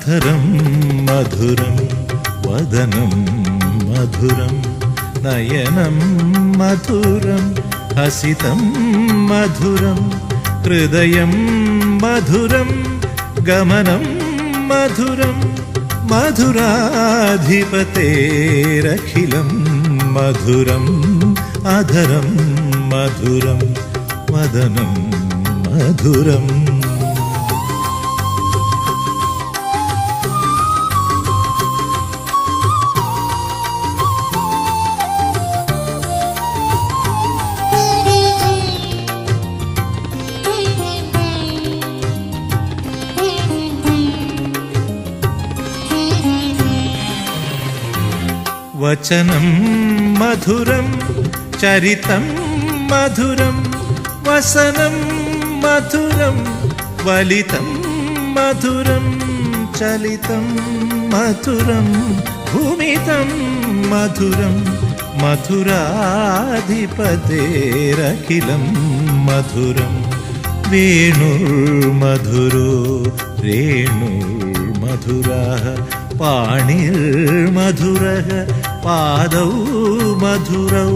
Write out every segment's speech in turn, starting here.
അധരം മധുരം വദനം മധുരം നയനം മധുരം ഹസിതം മധുരം ഹൃദയം മധുരം ഗമനം മധുരം മധുരാധിപതേരഖിലം മധുരം അധരം മധുരം വദനം മധുരം. വചനം മധുരം ചരിതം മധുരം വസനം മധുരം വലിതം മധുരം ചലിതം മധുരം ഭൂമിതം മധുരം മധുരാധിപതേരഖിലം മധുരം. വേണുർമധുരോ രേണുർമധുരഃ പാണിർമധുരഃ പാദൗ മധുരൗ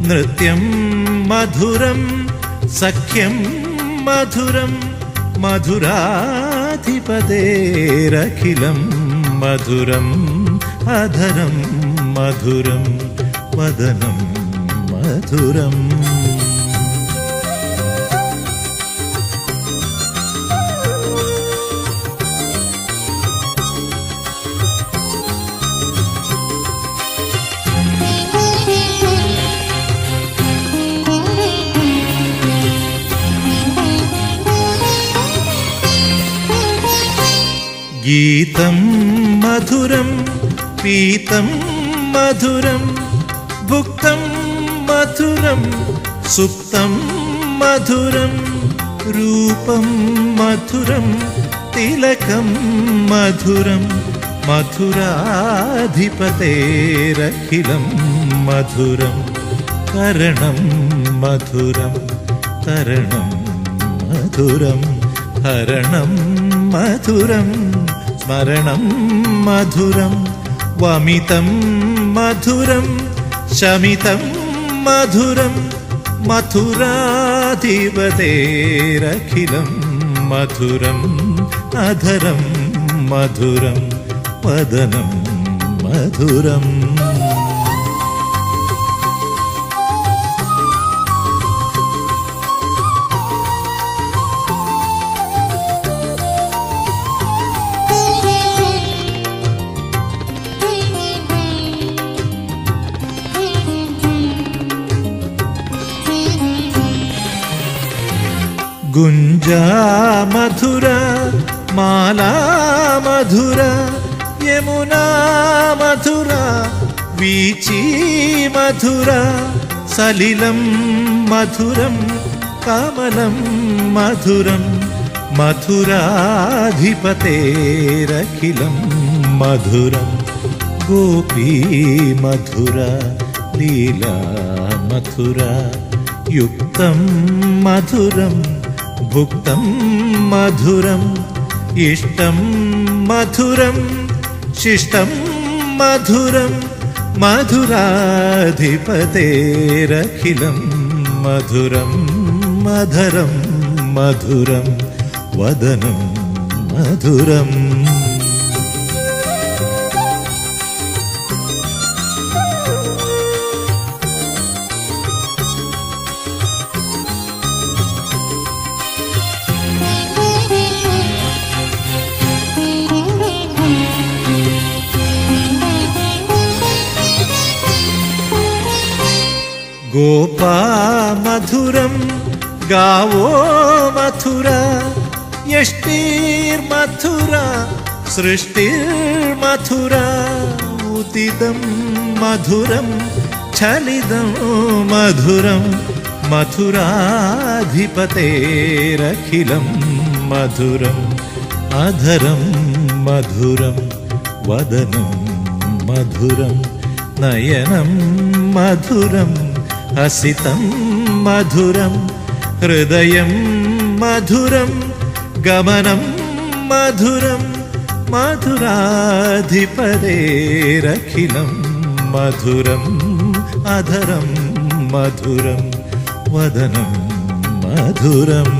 നൃത്യം മധുരം സഖ്യം മധുരം മധുരാധിപതേരഖിലം മധുരം അധരം മധുരം വദനം മധുരം. ഗീതം മധുരം പീതം മധുരം ഭുക്തം മധുരം സുപ്തം മധുരം രൂപം മധുരം തിലകം മധുരം മധുരാധിപതേരഖിലം മധുരം. കരണം മധുരം തരണം മധുരം ഹരണം മധുരം സ്മരണം മധുരം വമിതം മധുരം ശമിതം മധുരം മധുരാധിപതേരഖിലം മധുരം അധരം മധുരം വദനം മധുരം. ഗുഞ്ജാ മധുര മാലാ മധുര യമുനാ മധുര വീചീ മധുര സലിലം മധുരം കമലം മധുരം മധുരാധിപതേരഖിലം മധുരം. ഗോപീ മധുര ലീലാ മധുര യുക്തം മധുരം ഭുക്തം മധുരം ഇഷ്ടം മധുരം ശിഷ്ടം മധുരം മധുരാധിപതേരഖിലം മധുരം മധരം മധുരം വദനം മധുരം. ഗോപാ മധുരം ഗാവോ മധുര യഷ്ടിർമധുര സൃഷ്ടിർമധുര ഉദിതം മധുരം ചലിതം മധുരം മധുരാധിപതേരഖിലം മധുരം അധരം മധുരം വദനം മധുരം നയനം മധുരം ഹസിതം മധുരം ഹൃദയം മധുരം ഗമനം മധുരം മധുരാധിപതേരഖിലം മധുരം അധരം മധുരം വദനം മധുരം